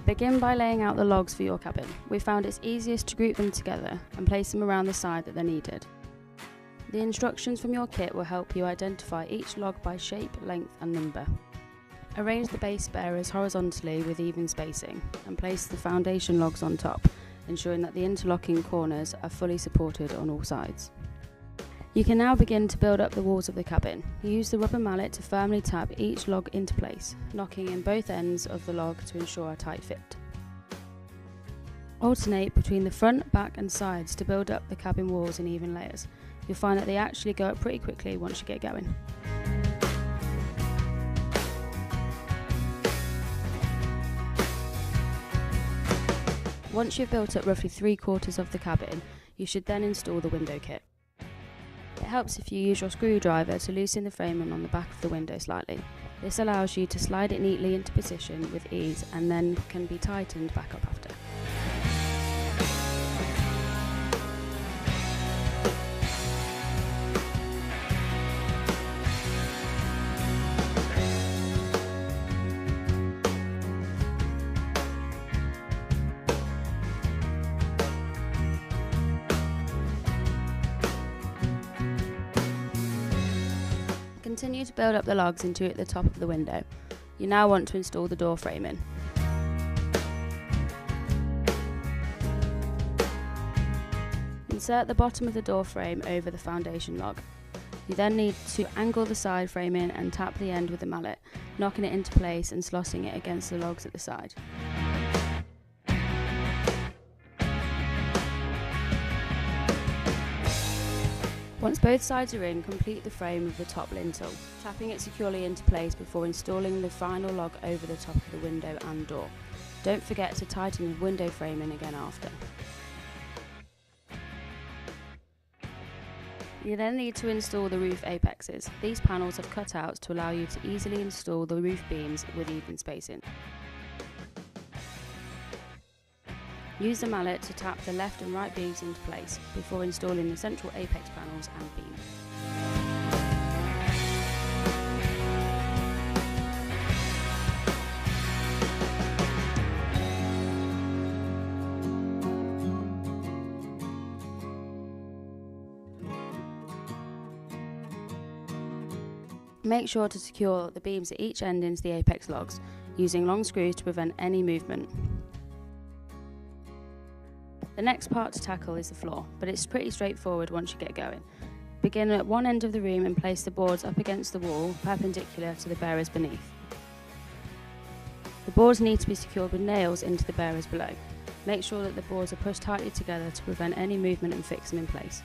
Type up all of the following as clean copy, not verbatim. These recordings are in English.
Begin by laying out the logs for your cabin. We found it's easiest to group them together and place them around the side that they're needed. The instructions from your kit will help you identify each log by shape, length and number. Arrange the base bearers horizontally with even spacing and place the foundation logs on top, ensuring that the interlocking corners are fully supported on all sides. You can now begin to build up the walls of the cabin. Use the rubber mallet to firmly tap each log into place, knocking in both ends of the log to ensure a tight fit. Alternate between the front, back and sides to build up the cabin walls in even layers. You'll find that they actually go up pretty quickly once you get going. Once you've built up roughly 3/4 of the cabin, you should then install the window kit. It helps if you use your screwdriver to loosen the framing on the back of the window slightly. This allows you to slide it neatly into position with ease and then can be tightened back up after. Continue to build up the logs into at the top of the window. You now want to install the door framing. Insert the bottom of the door frame over the foundation log. You then need to angle the side framing and tap the end with the mallet, knocking it into place and slotting it against the logs at the side. Once both sides are in, complete the frame of the top lintel, tapping it securely into place before installing the final log over the top of the window and door. Don't forget to tighten the window framing again after. You then need to install the roof apexes. These panels have cutouts to allow you to easily install the roof beams with even spacing. Use the mallet to tap the left and right beams into place before installing the central apex panels and beam. Make sure to secure the beams at each end into the apex logs, using long screws to prevent any movement. The next part to tackle is the floor, but it's pretty straightforward once you get going. Begin at one end of the room and place the boards up against the wall, perpendicular to the bearers beneath. The boards need to be secured with nails into the bearers below. Make sure that the boards are pushed tightly together to prevent any movement and fix them in place.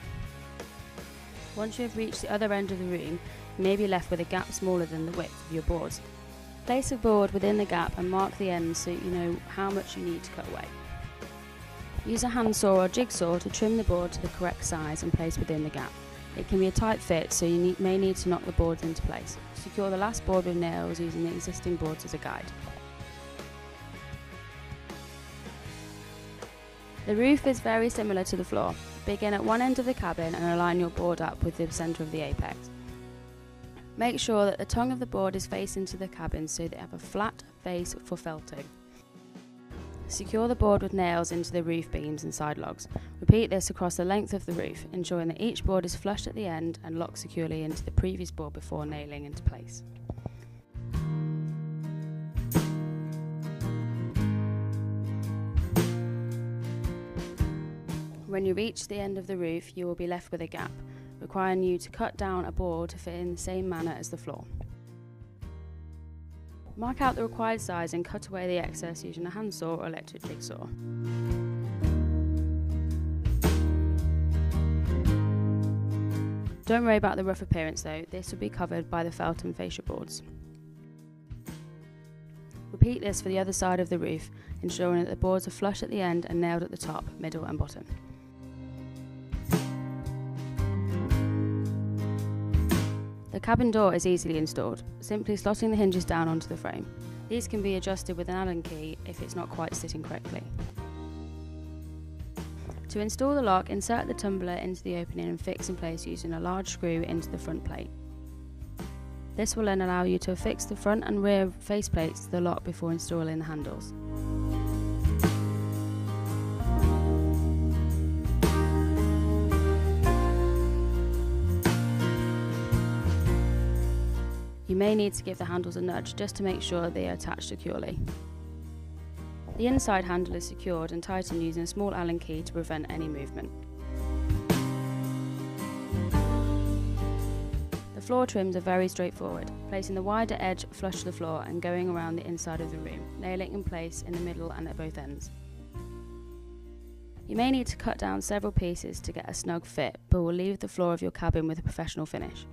Once you have reached the other end of the room, you may be left with a gap smaller than the width of your boards. Place a board within the gap and mark the ends so you know how much you need to cut away. Use a handsaw or jigsaw to trim the board to the correct size and place within the gap. It can be a tight fit, so you may need to knock the boards into place. Secure the last board with nails using the existing boards as a guide. The roof is very similar to the floor. Begin at one end of the cabin and align your board up with the centre of the apex. Make sure that the tongue of the board is facing to the cabin so they have a flat face for felting. Secure the board with nails into the roof beams and side logs. Repeat this across the length of the roof, ensuring that each board is flush at the end and locked securely into the previous board before nailing into place. When you reach the end of the roof, you will be left with a gap, requiring you to cut down a board to fit in the same manner as the floor. Mark out the required size and cut away the excess using a handsaw or electric jigsaw. Don't worry about the rough appearance though, this will be covered by the felt and fascia boards. Repeat this for the other side of the roof, ensuring that the boards are flush at the end and nailed at the top, middle and bottom. The cabin door is easily installed, simply slotting the hinges down onto the frame. These can be adjusted with an Allen key if it's not quite sitting correctly. To install the lock, insert the tumbler into the opening and fix in place using a large screw into the front plate. This will then allow you to affix the front and rear faceplates to the lock before installing the handles. You may need to give the handles a nudge just to make sure they are attached securely. The inside handle is secured and tightened using a small Allen key to prevent any movement. The floor trims are very straightforward, placing the wider edge flush to the floor and going around the inside of the room, nailing in place in the middle and at both ends. You may need to cut down several pieces to get a snug fit, but will leave the floor of your cabin with a professional finish.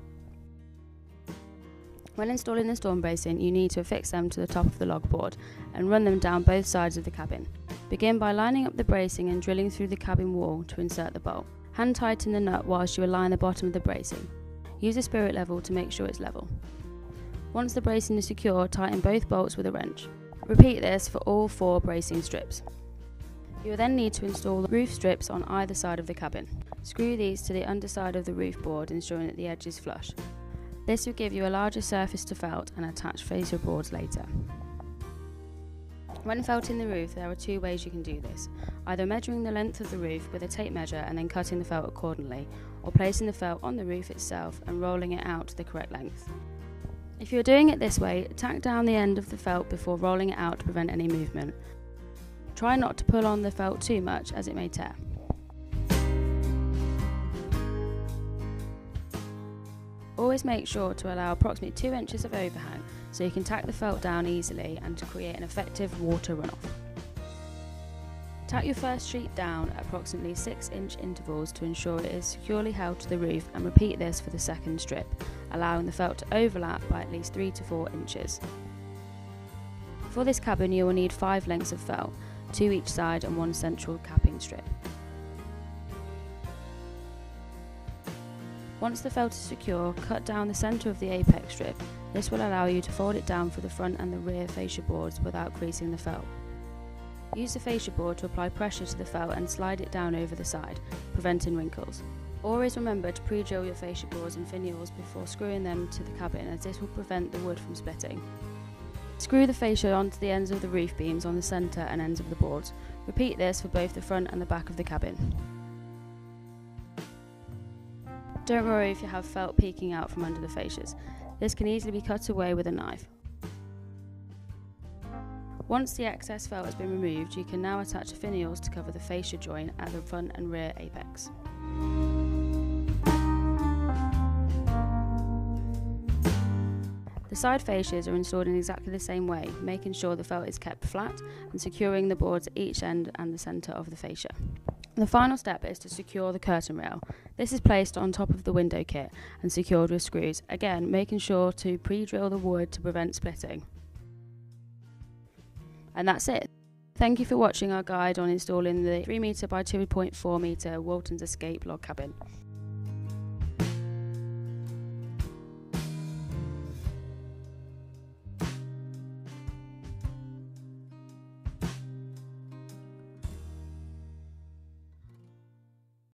When installing the storm bracing, you need to affix them to the top of the log board and run them down both sides of the cabin. Begin by lining up the bracing and drilling through the cabin wall to insert the bolt. Hand tighten the nut whilst you align the bottom of the bracing. Use a spirit level to make sure it's level. Once the bracing is secure, tighten both bolts with a wrench. Repeat this for all 4 bracing strips. You will then need to install the roof strips on either side of the cabin. Screw these to the underside of the roof board, ensuring that the edge is flush. This will give you a larger surface to felt and attach fascia boards later. When felting the roof, there are 2 ways you can do this, either measuring the length of the roof with a tape measure and then cutting the felt accordingly, or placing the felt on the roof itself and rolling it out to the correct length. If you are doing it this way, tack down the end of the felt before rolling it out to prevent any movement. Try not to pull on the felt too much as it may tear. Always make sure to allow approximately 2 inches of overhang so you can tack the felt down easily and to create an effective water runoff. Tack your first sheet down at approximately 6-inch intervals to ensure it is securely held to the roof, and repeat this for the second strip, allowing the felt to overlap by at least 3 to 4 inches. For this cabin you will need 5 lengths of felt, 2 each side and 1 central capping strip. Once the felt is secure, cut down the centre of the apex strip. This will allow you to fold it down for the front and the rear fascia boards without creasing the felt. Use the fascia board to apply pressure to the felt and slide it down over the side, preventing wrinkles. Always remember to pre-drill your fascia boards and finials before screwing them to the cabin, as this will prevent the wood from splitting. Screw the fascia onto the ends of the roof beams on the centre and ends of the boards. Repeat this for both the front and the back of the cabin. Don't worry if you have felt peeking out from under the fascias. This can easily be cut away with a knife. Once the excess felt has been removed, you can now attach the finials to cover the fascia joint at the front and rear apex. The side fascias are installed in exactly the same way, making sure the felt is kept flat and securing the boards at each end and the centre of the fascia. The final step is to secure the curtain rail. This is placed on top of the window kit and secured with screws, again making sure to pre-drill the wood to prevent splitting. And that's it. Thank you for watching our guide on installing the 3 metre by 2.4 metre Walton's Escape log cabin.